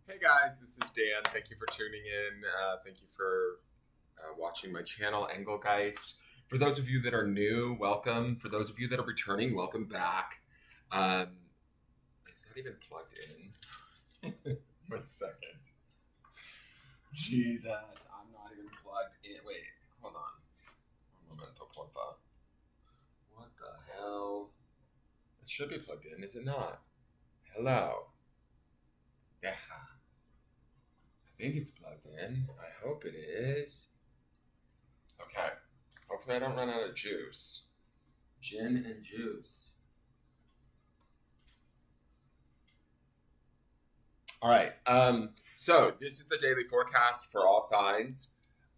Hey guys, this is Dan. Thank you for tuning in. Thank you for watching my channel, Engelgeist. For those of you that are new, welcome. For those of you that are returning, welcome back. Is that even plugged in? Wait a second. Jesus, I'm not even plugged in. Wait, hold on. Un momento, porfa. What the hell? It should be plugged in, is it not? Hello. Deja. I think it's plugged in. I hope it is. Okay. Hopefully I don't run out of juice. Gin and juice. All right. So this is the daily forecast for all signs.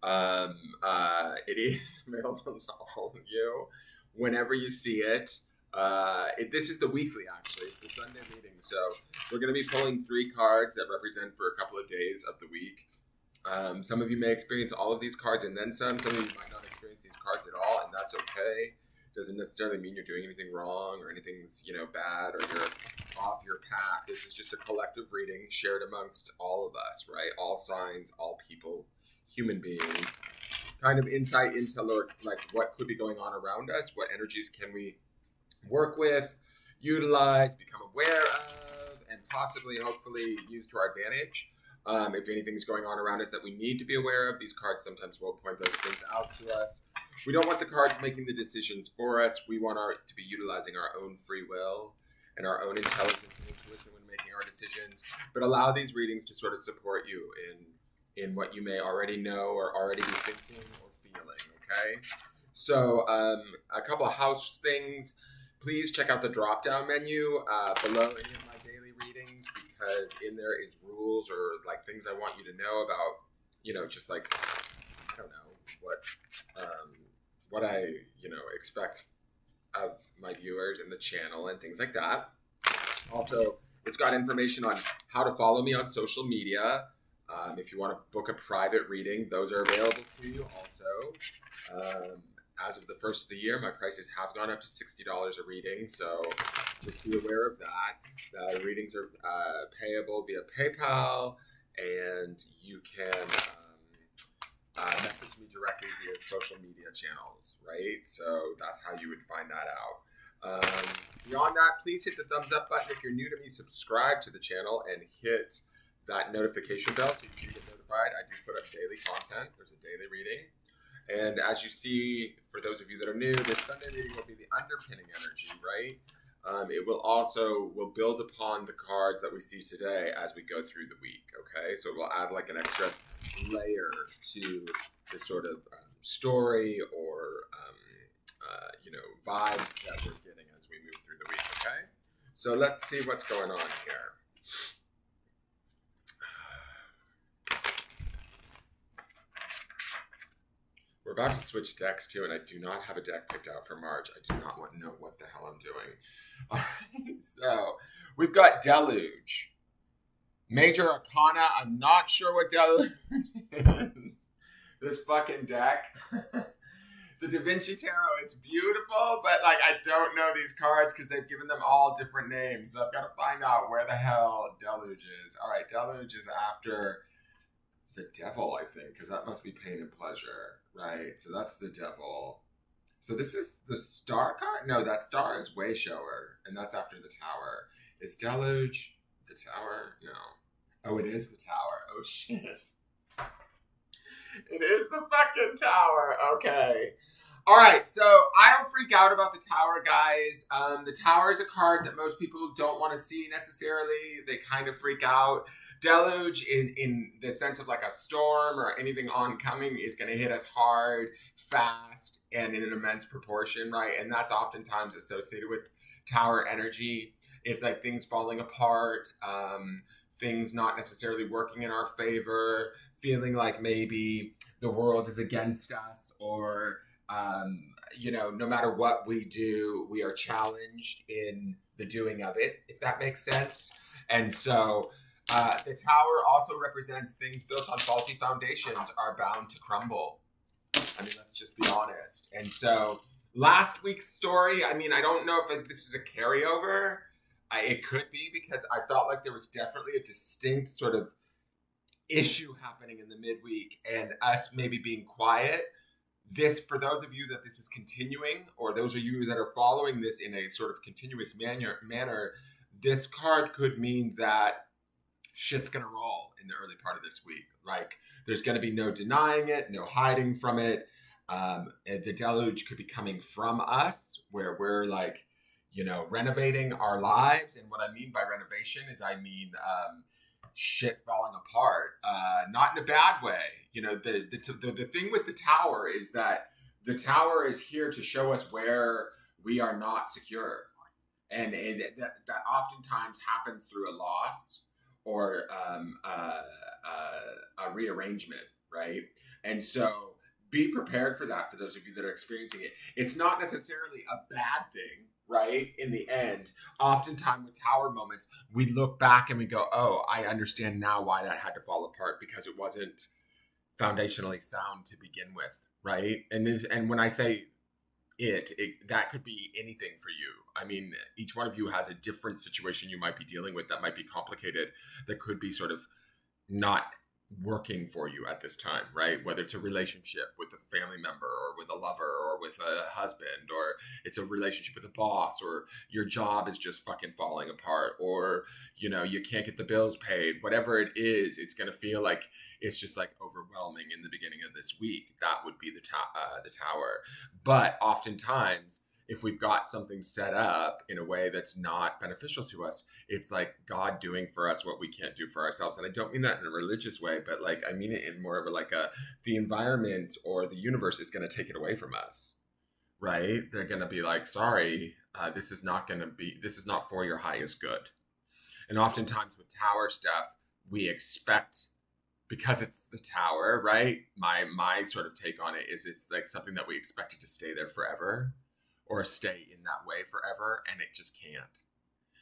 It is available to all of you whenever you see it. This is the weekly, actually. It's the Sunday reading. So we're going to be pulling 3 cards that represent for a couple of days of the week. Some of you may experience all of these cards and then some. Some of you might not experience these cards at all, and that's okay. Doesn't necessarily mean you're doing anything wrong or anything's, bad or you're off your path. This is just a collective reading shared amongst all of us, right? All signs, all people, human beings. Kind of insight into like what could be going on around us. What energies can we work with, utilize, become aware of, and possibly, hopefully, use to our advantage. If anything's going on around us that we need to be aware of, these cards sometimes will point those things out to us. We don't want the cards making the decisions for us. We want to be utilizing our own free will and our own intelligence and intuition when making our decisions, but allow these readings to sort of support you in what you may already know or already be thinking or feeling, okay? So a couple of house things. Please check out the drop-down menu below any of my daily readings, because in there is rules or like things I want you to know about, just like, I don't know, what I, expect of my viewers and the channel and things like that. Also, it's got information on how to follow me on social media. If you want to book a private reading, those are available to you also. As of the first of the year, my prices have gone up to $60 a reading, so just be aware of that. The readings are payable via PayPal, and you can message me directly via social media channels, right? So that's how you would find that out. Beyond that, please hit the thumbs up button. If you're new to me, subscribe to the channel and hit that notification bell so you get notified. I do put up daily content. There's a daily reading. And as you see, for those of you that are new, this Sunday reading will be the underpinning energy, right? It will build upon the cards that we see today as we go through the week, okay? So it will add like an extra layer to the sort of story or, vibes that we're getting as we move through the week, okay? So let's see what's going on here. We're about to switch decks too, and I do not have a deck picked out for March. I do not want to know what the hell I'm doing. All right, so we've got Deluge. Major Arcana, I'm not sure what Deluge is. This fucking deck. The Da Vinci Tarot, it's beautiful, but like I don't know these cards because they've given them all different names. So I've got to find out where the hell Deluge is. All right, Deluge is after the devil, I think, because that must be pain and pleasure, right? So that's the devil. So this is the star card? No, that star is way shower, and that's after the tower. Is Deluge the tower? No. Oh, it is the tower. Oh, shit. It is the fucking tower. Okay. All right, so I don't freak out about the tower, guys. The tower is a card that most people don't want to see necessarily. They kind of freak out. Deluge, in the sense of like a storm or anything oncoming, is going to hit us hard, fast, and in an immense proportion, right? And that's oftentimes associated with tower energy. It's like things falling apart, things not necessarily working in our favor, feeling like maybe the world is against us, or no matter what we do, we are challenged in the doing of it, if that makes sense. And so the tower also represents things built on faulty foundations are bound to crumble. I mean, let's just be honest. And so last week's story, I mean, I don't know if this was a carryover. It could be because I felt like there was definitely a distinct sort of issue happening in the midweek and us maybe being quiet. This, for those of you that this is continuing, or those of you that are following this in a sort of continuous manner, this card could mean that shit's gonna roll in the early part of this week. Like, there's gonna be no denying it, no hiding from it. The deluge could be coming from us, where we're like, renovating our lives. And what I mean by renovation is, I mean, shit falling apart, not in a bad way. The thing with the tower is that the tower is here to show us where we are not secure, and that oftentimes happens through a loss or a rearrangement, right? And so be prepared for that. For those of you that are experiencing it, it's not necessarily a bad thing, right? In the end, oftentimes with tower moments, we look back and we go, oh, I understand now why that had to fall apart, because it wasn't foundationally sound to begin with, right? And when I say it that could be anything for you. I mean, each one of you has a different situation you might be dealing with that might be complicated, that could be sort of not working for you at this time, right? Whether it's a relationship with a family member or with a lover or with a husband, or it's a relationship with a boss, or your job is just fucking falling apart, or you can't get the bills paid. Whatever it is, it's going to feel like it's just like overwhelming in the beginning of this week. That would be the tower. But oftentimes, if we've got something set up in a way that's not beneficial to us, it's like God doing for us what we can't do for ourselves. And I don't mean that in a religious way, but like I mean it in more of the environment or the universe is going to take it away from us, right? They're going to be like, sorry, this is not for your highest good. And oftentimes with tower stuff, we expect, because it's the tower, right? My sort of take on it is, it's like something that we expected to stay there forever, or stay in that way forever, and it just can't.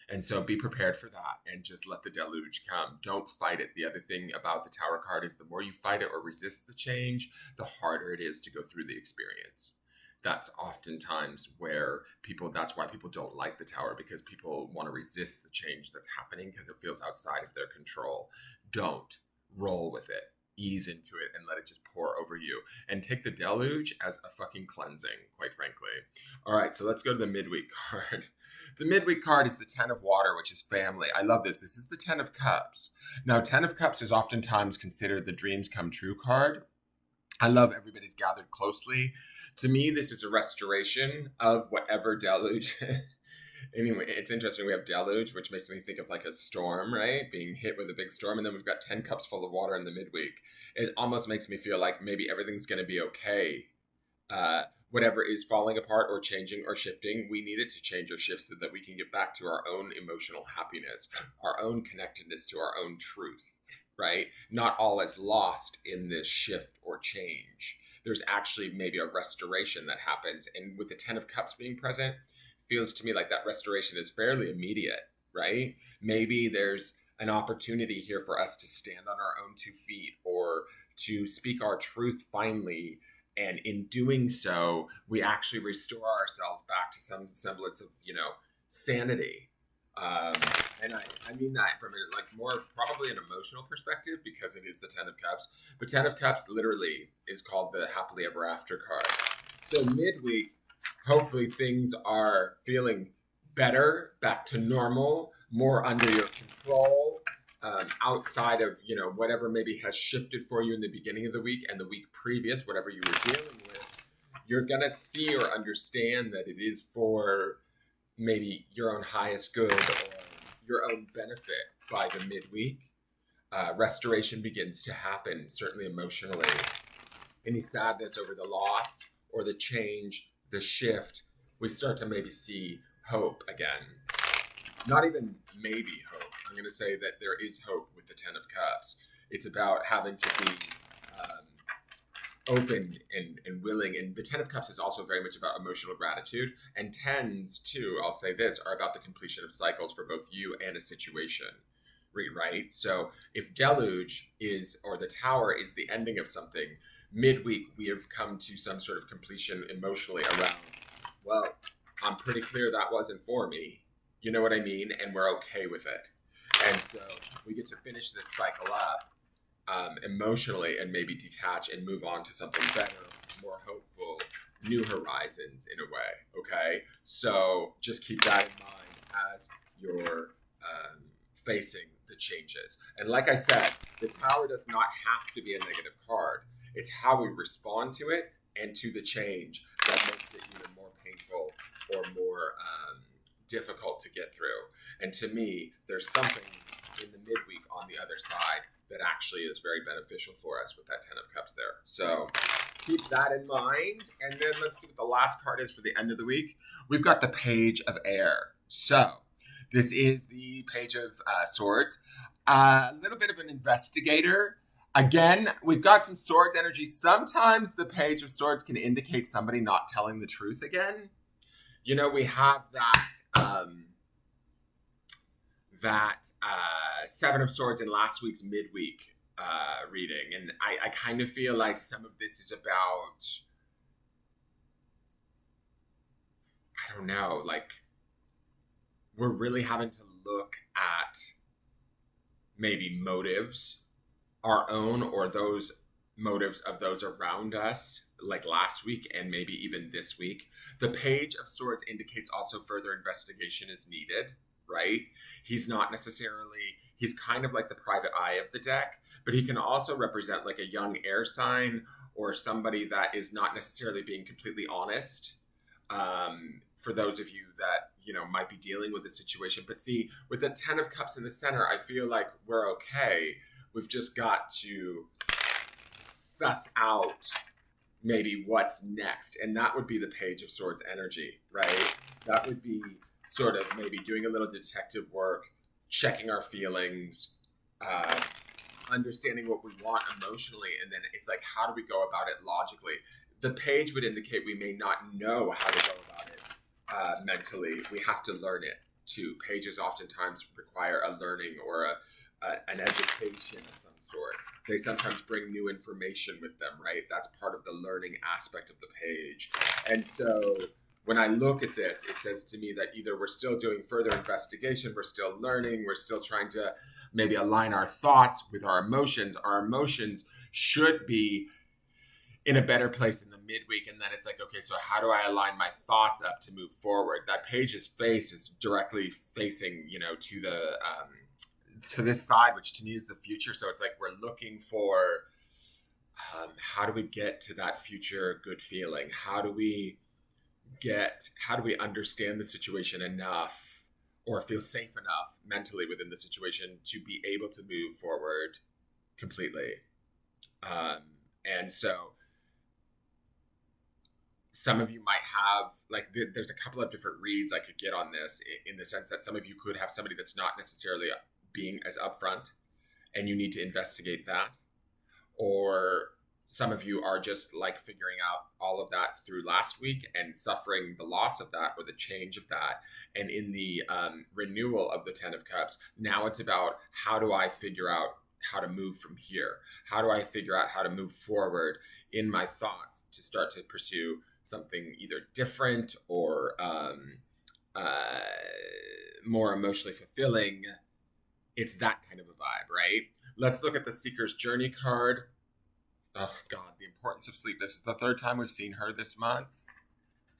And so be prepared for that and just let the deluge come. Don't fight it. The other thing about the tower card is, the more you fight it or resist the change, the harder it is to go through the experience. That's oftentimes that's why people don't like the tower, because people want to resist the change that's happening because it feels outside of their control. Don't. Roll with it. Ease into it and let it just pour over you, and take the deluge as a fucking cleansing, quite frankly. All right, so let's go to the midweek card. The midweek card is the 10 of water, which is family. I love this. This is the 10 of cups. Now, 10 of cups is oftentimes considered the dreams come true card. I love everybody's gathered closely. To me, this is a restoration of whatever deluge. Anyway, it's interesting. We have deluge, which makes me think of like a storm, right? Being hit with a big storm. And then we've got 10 cups full of water in the midweek. It almost makes me feel like maybe everything's going to be okay. Whatever is falling apart or changing or shifting, we need it to change or shift so that we can get back to our own emotional happiness, our own connectedness to our own truth, right? Not all is lost in this shift or change. There's actually maybe a restoration that happens. And with the 10 of cups being present, feels to me like that restoration is fairly immediate, right? Maybe there's an opportunity here for us to stand on our own 2 feet, or to speak our truth finally. And in doing so, we actually restore ourselves back to some semblance of, sanity. And I mean that from like more probably an emotional perspective, because it is the 10 of cups. But 10 of cups literally is called the happily ever after card. So midweek, hopefully things are feeling better, back to normal, more under your control, outside of, whatever maybe has shifted for you in the beginning of the week and the week previous, whatever you were dealing with. You're going to see or understand that it is for maybe your own highest good or your own benefit by the midweek. Restoration begins to happen, certainly emotionally. Any sadness over the loss or the change, the shift, we start to maybe see hope again. Not even maybe hope. I'm going to say that there is hope with the 10 of cups. It's about having to be open and willing. And the 10 of cups is also very much about emotional gratitude. And 10s, too, I'll say this, are about the completion of cycles for both you and a situation. Right? So if deluge is, or the tower is the ending of something, midweek we have come to some sort of completion emotionally around, well, I'm pretty clear that wasn't for me. You know what I mean? And we're okay with it. And so we get to finish this cycle up emotionally and maybe detach and move on to something better, more hopeful, new horizons in a way. Okay. So just keep that in mind as you're facing the changes. And like I said, the Tower does not have to be a negative card. It's how we respond to it and to the change that makes it even more painful or more difficult to get through. And to me, there's something in the midweek on the other side that actually is very beneficial for us with that Ten of Cups there. So keep that in mind. And then let's see what the last card is for the end of the week. We've got the Page of Air. So this is the Page of Swords. A little bit of an investigator. Again, we've got some Swords energy. Sometimes the Page of Swords can indicate somebody not telling the truth again. You know, we have that Seven of Swords in last week's midweek reading. And I kind of feel like some of this is about, I don't know, like we're really having to look at maybe motives, our own or those motives of those around us, like last week and maybe even this week. The Page of Swords indicates also further investigation is needed, right? He's not necessarily, he's kind of like the private eye of the deck, but he can also represent like a young air sign or somebody that is not necessarily being completely honest. For those of you that, you know, might be dealing with the situation. But see, with the Ten of Cups in the center, I feel like we're okay. We've just got to suss out maybe what's next. And that would be the Page of Swords energy, right? That would be sort of maybe doing a little detective work, checking our feelings, understanding what we want emotionally. And then it's like, how do we go about it logically? The page would indicate we may not know how to go about it mentally. We have to learn it too. Pages oftentimes require a learning or an education of some sort. They sometimes bring new information with them, right? That's part of the learning aspect of the page. And so when I look at this, it says to me that either we're still doing further investigation, we're still learning, we're still trying to maybe align our thoughts with our emotions. Our emotions should be in a better place in the midweek. And then it's like, okay, so how do I align my thoughts up to move forward? That page's face is directly facing, you know, to the to this side, which to me is the future. So it's like we're looking for how do we get to that future good feeling? How do we understand the situation enough or feel safe enough mentally within the situation to be able to move forward completely? And so some of you might have, like, there's a couple of different reads I could get on this in the sense that some of you could have somebody that's not necessarily being as upfront and you need to investigate that. Or some of you are just like figuring out all of that through last week and suffering the loss of that or the change of that. And in the renewal of the Ten of Cups, now it's about how do I figure out how to move from here? How do I figure out how to move forward in my thoughts to start to pursue something either different or more emotionally fulfilling? It's that kind of a vibe, right? Let's look at the Seeker's Journey card. Oh, God, the importance of sleep. This is the third time we've seen her this month.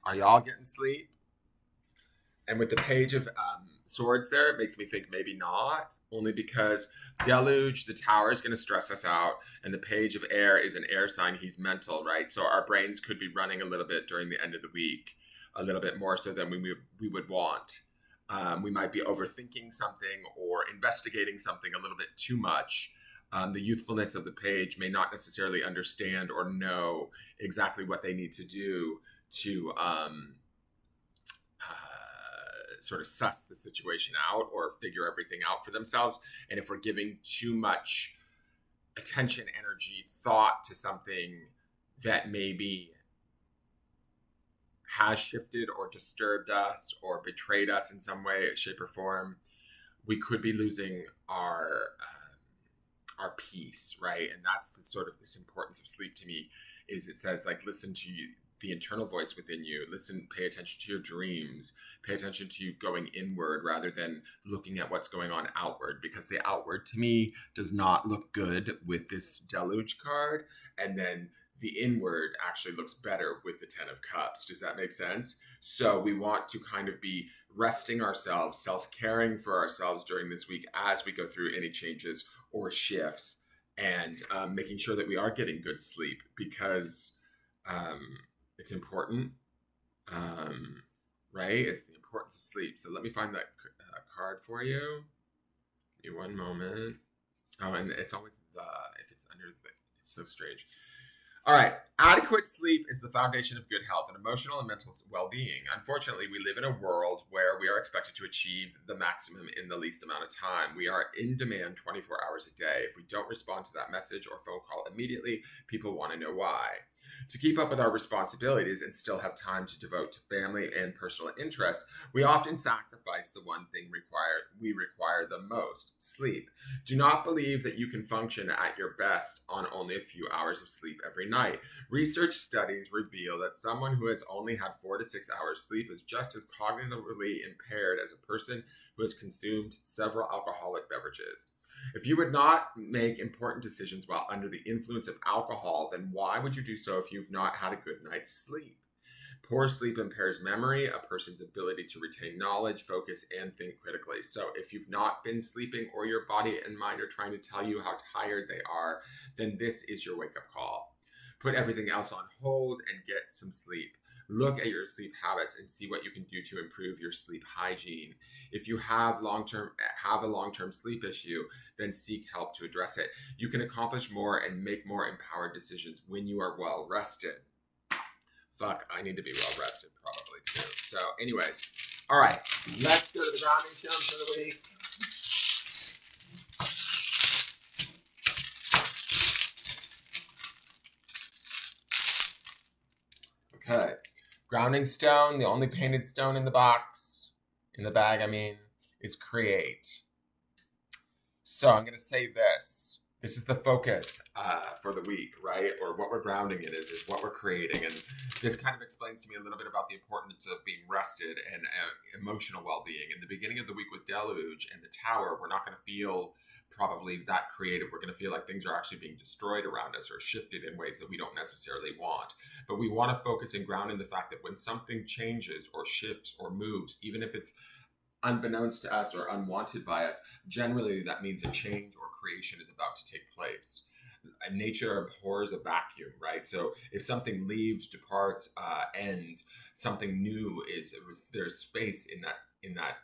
Are y'all getting sleep? And with the Page of Swords there, it makes me think maybe not, only because Deluge, the Tower, is going to stress us out, and the Page of Air is an air sign. He's mental, right? So our brains could be running a little bit during the end of the week, a little bit more so than we would want. We might be overthinking something or investigating something a little bit too much. The youthfulness of the page may not necessarily understand or know exactly what they need to do to sort of suss the situation out or figure everything out for themselves. And if we're giving too much attention, energy, thought to something that maybe has shifted or disturbed us or betrayed us in some way, shape, or form, we could be losing our peace, right? And that's the sort of this importance of sleep to me, is it says like, listen to the internal voice within you. Listen, pay attention to your dreams, pay attention to you going inward rather than looking at what's going on outward, because the outward to me does not look good with this deluge card. And then the inward actually looks better with the 10 of cups. Does that make sense? So we want to kind of be resting ourselves, self-caring for ourselves during this week as we go through any changes or shifts, and making sure that we are getting good sleep, because it's important, right? It's the importance of sleep. So let me find that card for you. Give me one moment. Oh, and it's always if it's under it's so strange. All right. Adequate sleep is the foundation of good health and emotional and mental well-being. Unfortunately, we live in a world where we are expected to achieve the maximum in the least amount of time. We are in demand 24 hours a day. If we don't respond to that message or phone call immediately, people want to know why. To keep up with our responsibilities and still have time to devote to family and personal interests, we often sacrifice the one thing we require the most: sleep. Do not believe that you can function at your best on only a few hours of sleep every night. Research studies reveal that someone who has only had 4 to 6 hours sleep is just as cognitively impaired as a person who has consumed several alcoholic beverages. If you would not make important decisions while under the influence of alcohol, then why would you do so if you've not had a good night's sleep? Poor sleep impairs memory, a person's ability to retain knowledge, focus, and think critically. So if you've not been sleeping, or your body and mind are trying to tell you how tired they are, then this is your wake-up call. Put everything else on hold and get some sleep. Look at your sleep habits and see what you can do to improve your sleep hygiene. If you have a long-term sleep issue, then seek help to address it. You can accomplish more and make more empowered decisions when you are well rested. Fuck, I need to be well rested probably too. So anyways, all right, let's go to the grounding stone for the week. Okay. Grounding stone, the only painted stone in the bag, is create. So I'm going to say this. This is the focus for the week, right? Or what we're grounding in is what we're creating. And this kind of explains to me a little bit about the importance of being rested and emotional well-being. In the beginning of the week with Deluge and the Tower, we're not going to feel probably that creative. We're going to feel like things are actually being destroyed around us or shifted in ways that we don't necessarily want. But we want to focus and ground in the fact that when something changes or shifts or moves, even if it's unbeknownst to us or unwanted by us, generally that means a change or creation is about to take place. Nature abhors a vacuum, right? So if something leaves, departs, ends, something new there's space in that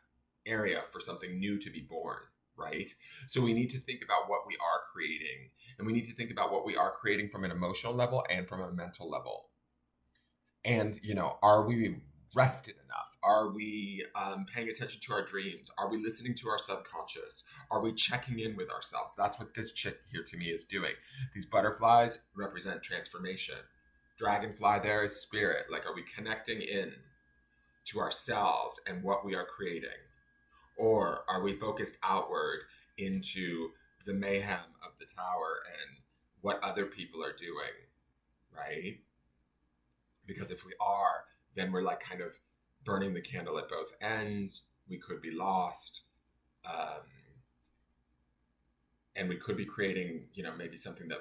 area for something new to be born, right? So we need to think about what we are creating, and we need to think about what we are creating from an emotional level and from a mental level. And, are we rested enough? Are we paying attention to our dreams? Are we listening to our subconscious? Are we checking in with ourselves? That's what this chick here to me is doing. These butterflies represent transformation. Dragonfly there is spirit. Like, are we connecting in to ourselves and what we are creating? Or are we focused outward into the mayhem of the Tower and what other people are doing, right? Because if we are, then we're like kind of burning the candle at both ends. We could be lost. And we could be creating, maybe something that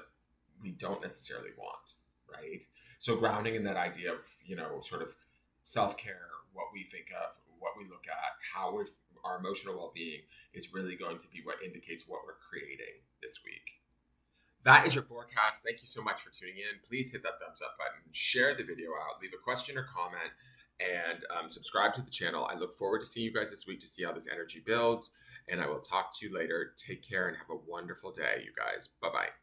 we don't necessarily want, right? So grounding in that idea of, sort of self-care, what we think of, what we look at, how our emotional well-being is really going to be what indicates what we're creating this week. That is your forecast. Thank you so much for tuning in. Please hit that thumbs up button, share the video out, leave a question or comment, and subscribe to the channel. I look forward to seeing you guys this week to see how this energy builds, and I will talk to you later. Take care and have a wonderful day, you guys. Bye-bye.